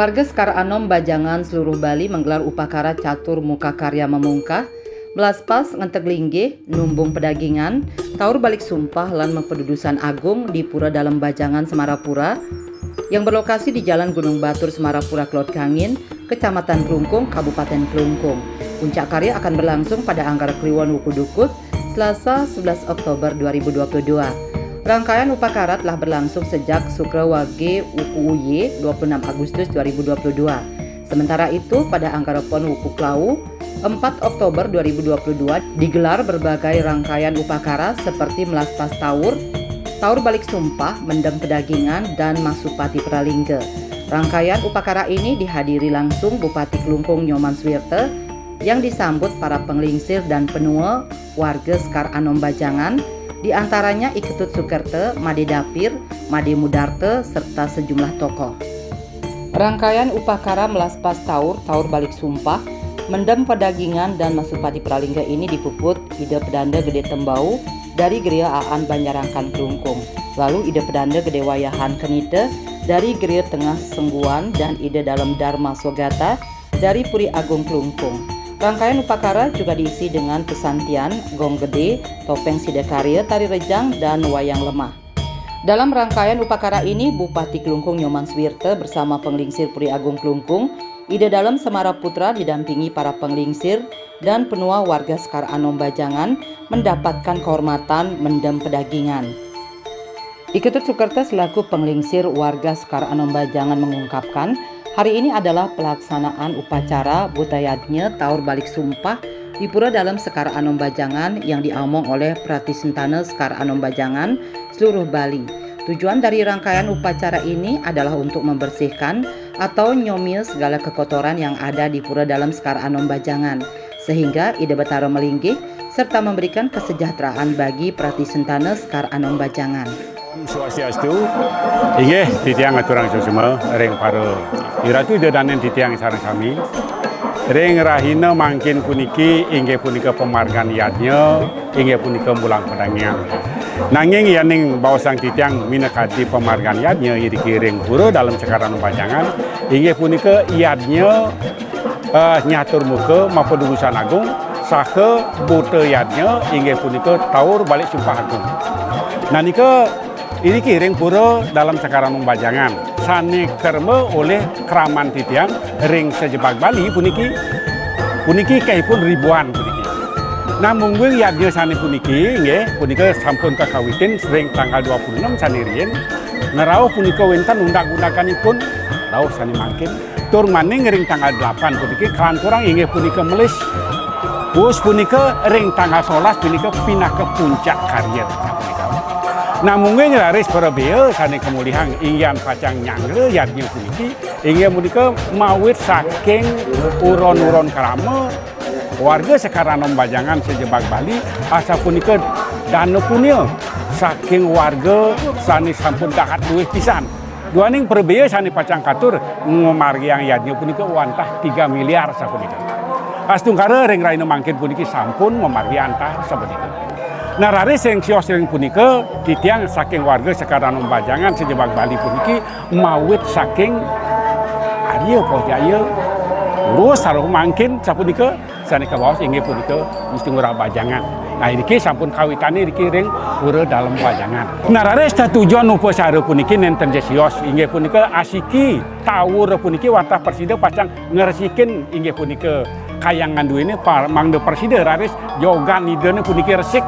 Warga Sekar Anom Bajangan seluruh Bali menggelar upacara catur muka karya memungkah, belaspas ngenteg linggih, numbung pedagingan, taur balik sumpah lan mengpedudusan agung di Pura Dalam Bajangan Semarapura yang berlokasi di Jalan Gunung Batur Semarapura Klot Kangin, Kecamatan Klungkung, Kabupaten Klungkung. Puncak karya akan berlangsung pada Anggara Kliwon Wuku Dukut, Selasa 11 Oktober 2022. Rangkaian upacara telah berlangsung sejak Sukra Wage Wuku Uye 26 Agustus 2022. Sementara itu pada Anggara Pon Wuku Klau 4 Oktober 2022 digelar berbagai rangkaian upacara seperti melaspas taur, taur balik sumpah, mendem pedagingan, dan masupati pralingge. Rangkaian upacara ini dihadiri langsung Bupati Klungkung Nyoman Swirte yang disambut para penglingsir dan penua warga Sekar Anom Bajangan, di antaranya Iketut Sukerte, Made Dapir, Made Mudarte, serta sejumlah tokoh. Rangkaian upacara melaspas taur, taur balik sumpah, mendem pedagingan, dan masupati pralingga ini dipuput Ide Pedanda Gede Tembau dari Geria Aan Banjarangkan Klungkung, lalu Ide Pedanda Gede Wayahan Kenite dari Geria Tengah Sengguan, dan Ide Dalam Dharma Sogata dari Puri Agung Klungkung. Rangkaian upacara juga diisi dengan pesantian, gong gede, topeng sidakarya, tari rejang, dan wayang lemah. Dalam rangkaian upacara ini, Bupati Klungkung Nyoman Swirte bersama penglingsir Puri Agung Klungkung, Ide Dalam Semaraputra didampingi para penglingsir dan penua warga Sekar Anom Bajangan mendapatkan kehormatan mendem pedagingan. Iketut Sukerte selaku penglingsir warga Sekar Anom Bajangan mengungkapkan, hari ini adalah pelaksanaan upacara Butayadnya Taur Balik Sumpah di Pura Dalam Sekar Anom Bajangan yang diamong oleh Pratisentana Sekar Anom Bajangan seluruh Bali. Tujuan dari rangkaian upacara ini adalah untuk membersihkan atau nyomil segala kekotoran yang ada di Pura Dalam Sekar Anom Bajangan, sehingga Ide Betara melinggih serta memberikan kesejahteraan bagi Pratisentana Sekar Anom Bajangan. Swastiastu, inggih titiang aturang semua, ring para iratu dedanen titiang sareng sami. Ring rahina mangkin puniki inggih punika pemargan yadnya, inggih punika mulang pedangian. Nanging yaning bawasang titiang minakati pemargan yadnya iriki ring Pura Dalam Sekar Anom Bajangan, inggih punika yadnya nyatur muka mapedudusan agung, saha bote yadnya inggih punika taur balik sumpah agung. Nanika ini kiring Pura Dalam Sekar Anom Bajangan sani kerma oleh keraman titiang ring sejebak Bali puniki kaipun ribuan puniki. Namun yadnya sani puniki nggih punika sampun kakawitin ring tanggal 26 sani riyen ngerau punika wenten undak-undakanipun rawuh sani mangkin tur maning ring tanggal 8 puniki kelanturang inggih punika melis bus punika ring tanggal 11 punika pindah ke puncak karya. Namun ngeraris berbeda sani kemulihan ingyan pacang nyangre yadnya puniki ingin punika mawit saking uron-uron kerama warga Sekar Anom Bajangan sejebak Bali asa punika dana punya saking warga sani sampun dahat luwih pisan. Duaning berbeda sani pacang katur ngomargi yang yadnya punika wantah 3 miliar sapunika. Astungkara ring raina mangkin puniki sampun memargi antah sapunika. Nah, raris yang sios ring punika titiang saking warga Sekar Anom Bajangan sejebak Bali puniki mawit saking Arya Pojaya urus saruh mangkin sapunika sani kabaos inggih punika mesti ngurah Bajangan. Nah, iki sampun kawitane iki ring Pura Dalam Bajangan. Nah, raris tujuan upacara puniki nenten sios inggih punika asiki tawur puniki wantah persida pacang ngeresikeun inggih punika kayangan duwene mangde persida raris jogan idene puniki resik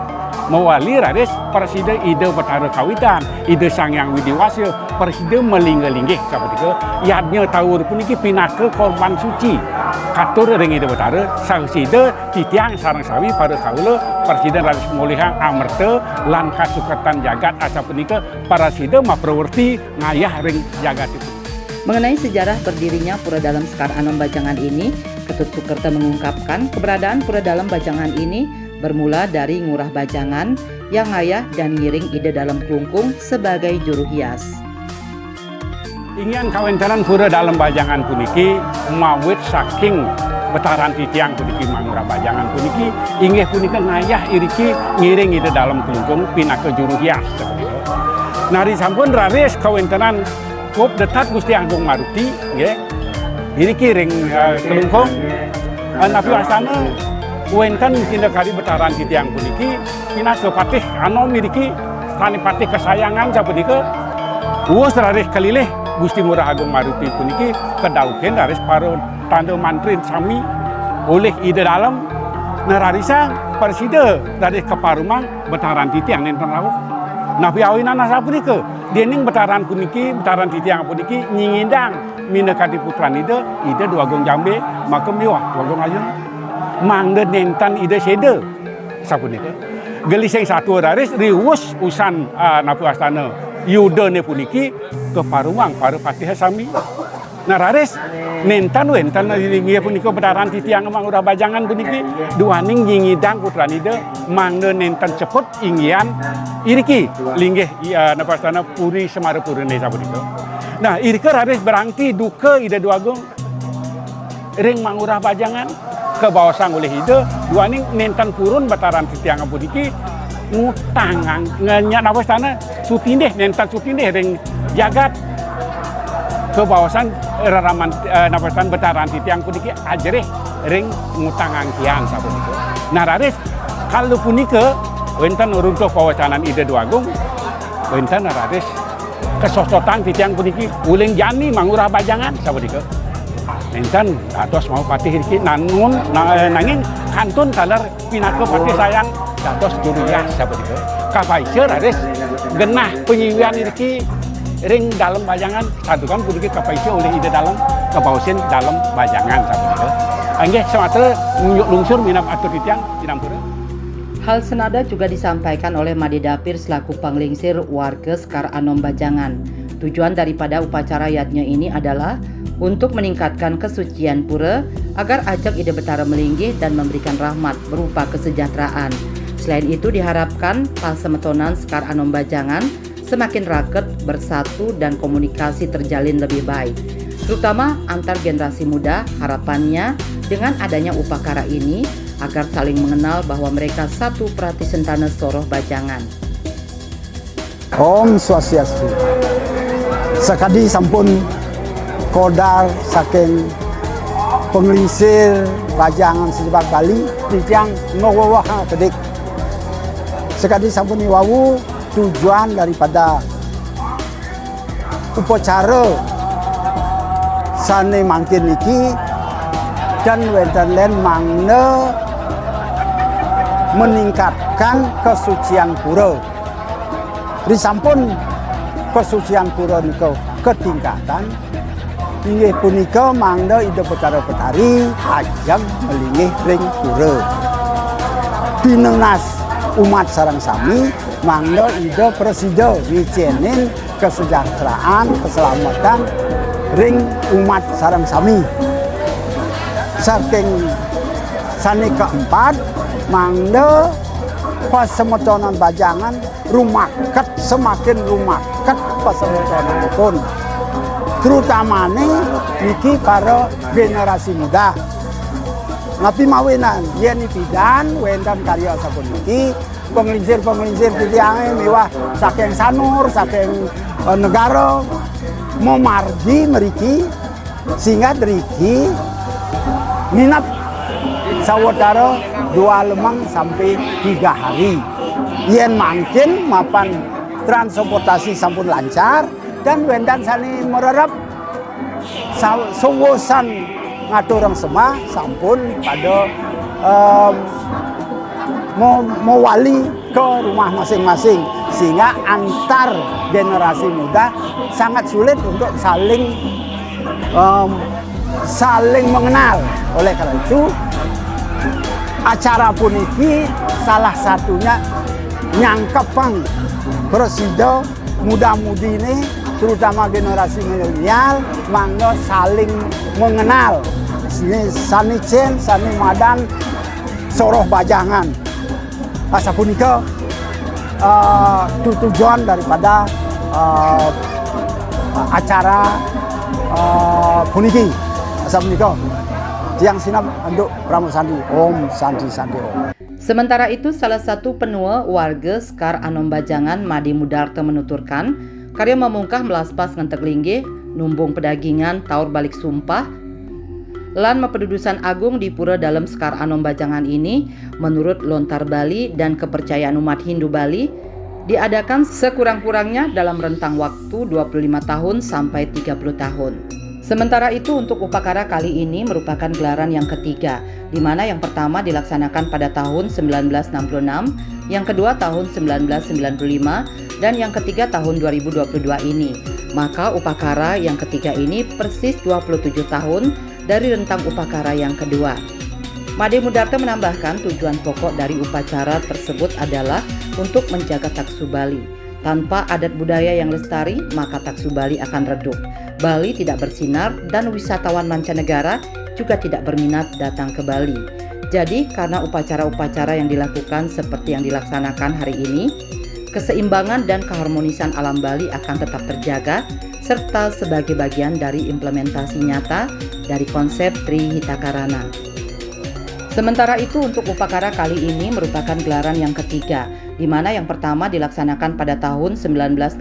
mewali raris persida Ide Betara kawitan, Ide Sangyang Widiwasya persida melingga-linggih sapunika yadnya taur puniki pinake korban suci katur ring Ide Betara sangsida titiang sareng sawi para kaula persida raris pemulihan amerta lan kasuketan jagat asa punika parasida maprawerti ngayah ring jagat itu. Mengenai sejarah berdirinya Pura Dalam Sekar Anom Bajangan ini, Ketut Sukerte mengungkapkan keberadaan Pura Dalam Bajangan ini bermula dari Ngurah Bajangan yang ngayah dan ngiring Ide Dalam Klungkung sebagai juru hias. Ingin kawentenan Pura Dalam Bajangan puniki mawit saking betaran titiang puniki Ngurah Bajangan puniki inggih punika ngayah iriki ngiring Ide Dalam Klungkung pinake juru hias. Nari sampun raris kawentenan Kop detat Gusti Agung Maruti nggih Ini kiring kelungkung napi asana wenten tindak kali betaran titiang puniki pina ke patih ano miriki tani patih kesayangan sapunika uos raris kalileh Gusti Ngurah Agung Maruti puniki kedauken raris paro tanda mantrin sami oleh ide dalam nararisa persida dari keparumang betaran titiang nenten rawuh napi awinan sapunika dening betaran puniki betaran titiang puniki nyingindang minekati putran ide dua gong jambe maka miwah dua gong ayun mangde nentan ide sede sapunika geliseng satu raris riwus usan napi astana yuda ne puniki ke parumang paru patih sami nararis nentan wentan ngingi punika betaran titiang mang urah bajangan puniki duaning nyingidang putran ide mangde nentan cepet inggian iriki linggih napi astana puri semarepurune sapunika. Nah, irike raris berangti duke ide dua gong ring mangurah bajangan ke bawasang oleh ide duaning nentan purun betaran titiang puniki ngutangang ngenya napa sana sutindeh nentan sutindeh ring jagat ke bawasan raraman napa sana betaran titiang puniki ajereh ring ngutangang kian sapunika. Nah, raris kalau punika wenten runtuh pawacanan ide dua gong wenten raris kesosotan titiang puniki uling jani mangurah bajangan sapunika enten atos mau patih iki nanun nanging kantun kaler pinake patih sayang dados juruyah sapunika kapaiseur raris genah penyiwian iki ring dalem bajangan sadukan puniki kapaiseur oleh ide dalem kebaosin dalem bajangan sapunika nggih samatra lungsur minap atur titiang dinampura. Hal senada juga disampaikan oleh Made Dapir selaku panglingsir warga Sekar Anom Bajangan. Tujuan daripada upacara yatnya ini adalah untuk meningkatkan kesucian pura agar ajak ide betara melinggih dan memberikan rahmat berupa kesejahteraan. Selain itu diharapkan pasemetonan Sekar Anom Bajangan semakin raket, bersatu dan komunikasi terjalin lebih baik. Terutama antar generasi muda, harapannya dengan adanya upakara ini agar saling mengenal bahwa mereka satu prati sentana Soroh Bajangan. Om Swastiastu. Sakadi sampun kodar saking penglingsir Bajangan Sejebak Bali titiang ngowowah kedik. Sakadi sampun iwawu tujuan daripada upacara sane mangkin niki dan wenten len mangne meningkatkan kesucian pura. Disampun kesucian pura nika ketingkatan inggih punika mangda ide betara-betari ajeng melinggih ring pura. Dinenas umat sareng sami mangda ide presida wicenin kesejahteraan keselamatan ring umat sareng sami. Saking sani keempat mangda pasemetonan Bajangan rumaket semakin rumaket pasemetonanipun terutamane niki para generasi muda ngapi mawinan yen pidan wenten karya sapuniki penglingsir titiange mewah saking sanur saking negara memargi mriki sehingga driki minat sawetara 2 lemang sampai 3 hari. Yen mangkin mapan transportasi sampun lancar dan wendan sani mererep sewosan ngaturang semua sampun pada mewali ke rumah masing-masing sehingga antar generasi muda sangat sulit untuk saling mengenal. Oleh karena itu acara puniki salah satunya nyangkepang presida muda-mudi ini terutama generasi milenial mangga saling mengenal sani cen sani madan Soroh Bajangan. Asa punika tujuan daripada acara puniki. Asa punika tiang sinap anduk Pramu Sandi Om Sandi Sandi Om. Sementara itu salah satu penua warga Sekar Anom Bajangan Madi Mudarta menuturkan karya memungkah melaspas ngentek linggih numbung pedagingan taur balik sumpah lan Mempedudusan Agung di Pura Dalem Sekar Anom Bajangan ini menurut Lontar Bali dan kepercayaan umat Hindu Bali diadakan sekurang-kurangnya dalam rentang waktu 25 tahun sampai 30 tahun. Sementara itu untuk upacara kali ini merupakan gelaran yang ketiga, di mana yang pertama dilaksanakan pada tahun 1966, yang kedua tahun 1995, dan yang ketiga tahun 2022 ini. Maka upacara yang ketiga ini persis 27 tahun dari rentang upacara yang kedua. Made Mudarta menambahkan tujuan pokok dari upacara tersebut adalah untuk menjaga Taksu Bali. Tanpa adat budaya yang lestari, maka Taksu Bali akan redup. Bali tidak bersinar dan wisatawan mancanegara juga tidak berminat datang ke Bali. Jadi, karena upacara-upacara yang dilakukan seperti yang dilaksanakan hari ini, keseimbangan dan keharmonisan alam Bali akan tetap terjaga, serta sebagai bagian dari implementasi nyata dari konsep Trihitakarana. Sementara itu untuk upacara kali ini merupakan gelaran yang ketiga, di mana yang pertama dilaksanakan pada tahun 1966,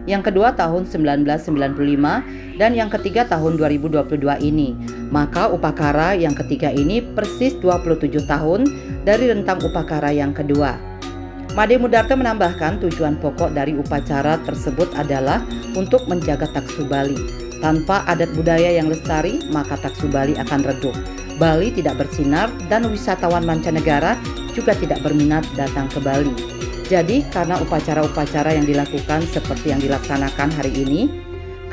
yang kedua tahun 1995, dan yang ketiga tahun 2022 ini. Maka upacara yang ketiga ini persis 27 tahun dari rentang upacara yang kedua. Made Mudarta menambahkan tujuan pokok dari upacara tersebut adalah untuk menjaga Taksu Bali. Tanpa adat budaya yang lestari, maka Taksu Bali akan redup. Bali tidak bersinar dan wisatawan mancanegara juga tidak berminat datang ke Bali. Jadi karena upacara-upacara yang dilakukan seperti yang dilaksanakan hari ini,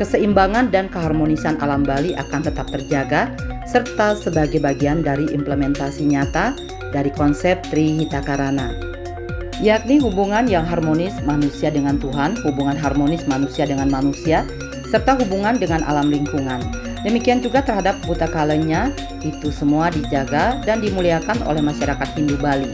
keseimbangan dan keharmonisan alam Bali akan tetap terjaga serta sebagai bagian dari implementasi nyata dari konsep Trihitakarana, yakni hubungan yang harmonis manusia dengan Tuhan, hubungan harmonis manusia dengan manusia, serta hubungan dengan alam lingkungan. Demikian juga terhadap buta kalenya, itu semua dijaga dan dimuliakan oleh masyarakat Hindu Bali.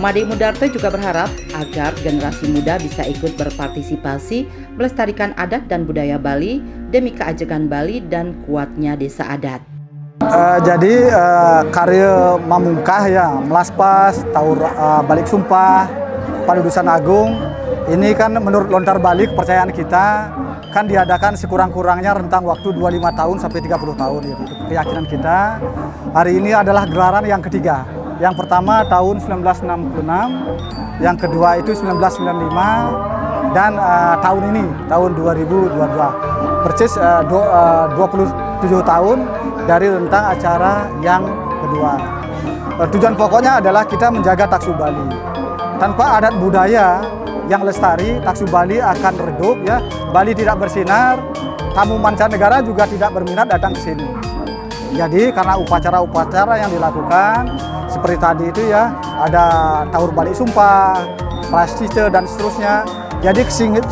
Made Mudarta juga berharap agar generasi muda bisa ikut berpartisipasi melestarikan adat dan budaya Bali demi keajegan Bali dan kuatnya desa adat. Jadi karya Mamungkah ya, Melaspas, Taur Balik Sumpah, Padudusan Agung, ini kan menurut Lontar Bali kepercayaan kita kan diadakan sekurang-kurangnya rentang waktu 25 tahun sampai 30 tahun gitu. Itu keyakinan kita. Hari ini adalah gelaran yang ketiga. Yang pertama tahun 1966, yang kedua itu 1995, dan tahun ini tahun 2022. Persis 27 tahun dari rentang acara yang kedua. Tujuan pokoknya adalah kita menjaga Taksu Bali. Tanpa adat budaya yang lestari, Taksu Bali akan redup ya. Bali tidak bersinar, tamu mancanegara juga tidak berminat datang ke sini. Jadi karena upacara-upacara yang dilakukan seperti tadi itu ya, ada Taur Balik Sumpah, Prascita dan seterusnya. Jadi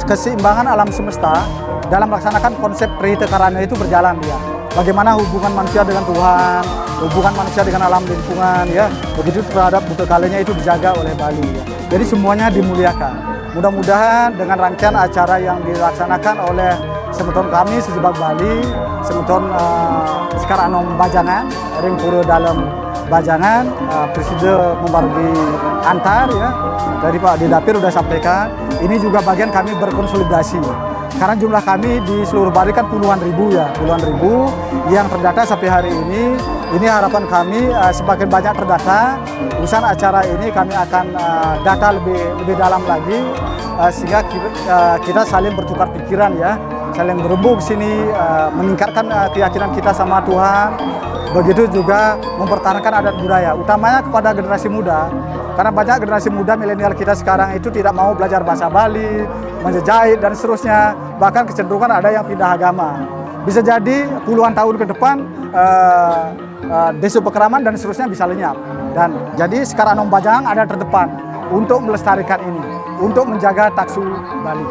keseimbangan alam semesta dalam melaksanakan konsep Trihitakarana itu berjalan ya. Bagaimana hubungan manusia dengan Tuhan, hubungan manusia dengan alam lingkungan ya. Begitu terhadap buta kalenya itu dijaga oleh Bali ya. Jadi semuanya dimuliakan. Mudah-mudahan dengan rangkaian acara yang dilaksanakan oleh semeton kami Sejebak Bali, semeton Sekar Anom Bajangan, Ring Pura Dalem Bajangan, Presiden Membarugi Antar ya, dari Pak Didapir sudah sampaikan. Ini juga bagian kami berkonsolidasi. Karena jumlah kami di seluruh Bali kan puluhan ribu yang terdata sampai hari ini. Ini harapan kami semakin banyak terdata, urusan acara ini kami akan data lebih dalam lagi sehingga kita saling bertukar pikiran ya, saling berembuk sini, meningkatkan keyakinan kita sama Tuhan. Begitu juga mempertahankan adat budaya, utamanya kepada generasi muda. Karena banyak generasi muda milenial kita sekarang itu tidak mau belajar bahasa Bali, menjejait dan seterusnya. Bahkan kecenderungan ada yang pindah agama. Bisa jadi puluhan tahun ke depan desa Pekeraman dan seterusnya bisa lenyap. Dan jadi Sekar Anom Bajangan ada terdepan untuk melestarikan ini, untuk menjaga Taksu Bali.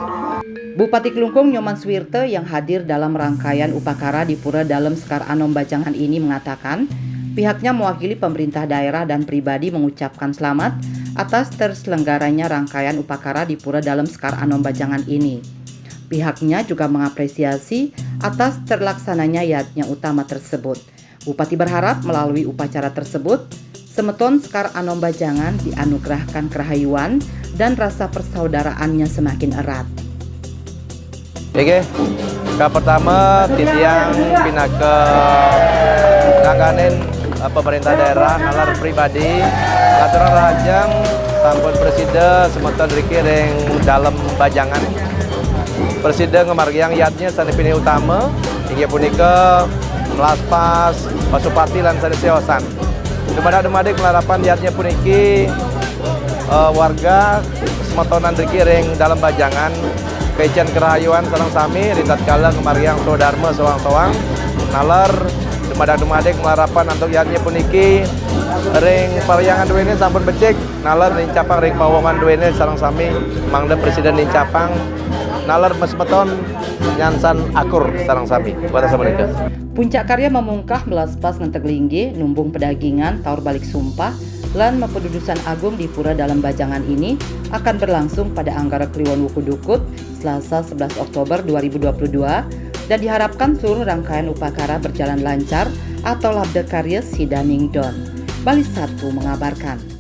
Bupati Klungkung Nyoman Suwirte yang hadir dalam rangkaian upacara di Pura Dalem Sekar Anom Bajangan ini mengatakan pihaknya mewakili pemerintah daerah dan pribadi mengucapkan selamat atas terselenggaranya rangkaian upacara di Pura Dalem Sekar Anom Bajangan ini. Pihaknya juga mengapresiasi atas terlaksananya yatnya utama tersebut. Bupati berharap melalui upacara tersebut, semeton Sekar Anom Bajangan dianugerahkan kerahayuan dan rasa persaudaraannya semakin erat. Oke, pertama titiang pindah ke ngaganin pemerintah daerah nalar pribadi aturan rajang sampun presiden semeton riki ring dalam bajangan presiden ngemargiang yatnya sani pilih utama hingga punika melaspas pasupati lan sani siosan dumada-dumadik melarapan yatnya puniki warga semetonan riki ring dalam bajangan Pejan kerahayuan sareng sami ritat kala ngemargiang Sodarma sowang-sowang nalar dumadak-dumadik melarapan antuk yatnya puniki ring paryangan duene sampun becik nalar nincapang ring pawongan duene sareng sami mangda presiden nincapang nalar mesmeton nyansan akur sareng sami buat asamenika. Puncak karya memungkah melaspas ngenteglingge numbung pedagingan taur balik sumpah lan mempedudusan agung di pura dalam bajangan ini akan berlangsung pada Anggara Kliwon Wukudukut Selasa 11 Oktober 2022 dan diharapkan seluruh rangkaian upacara berjalan lancar atau labda karya Sidaning Don. Bali 1 mengabarkan.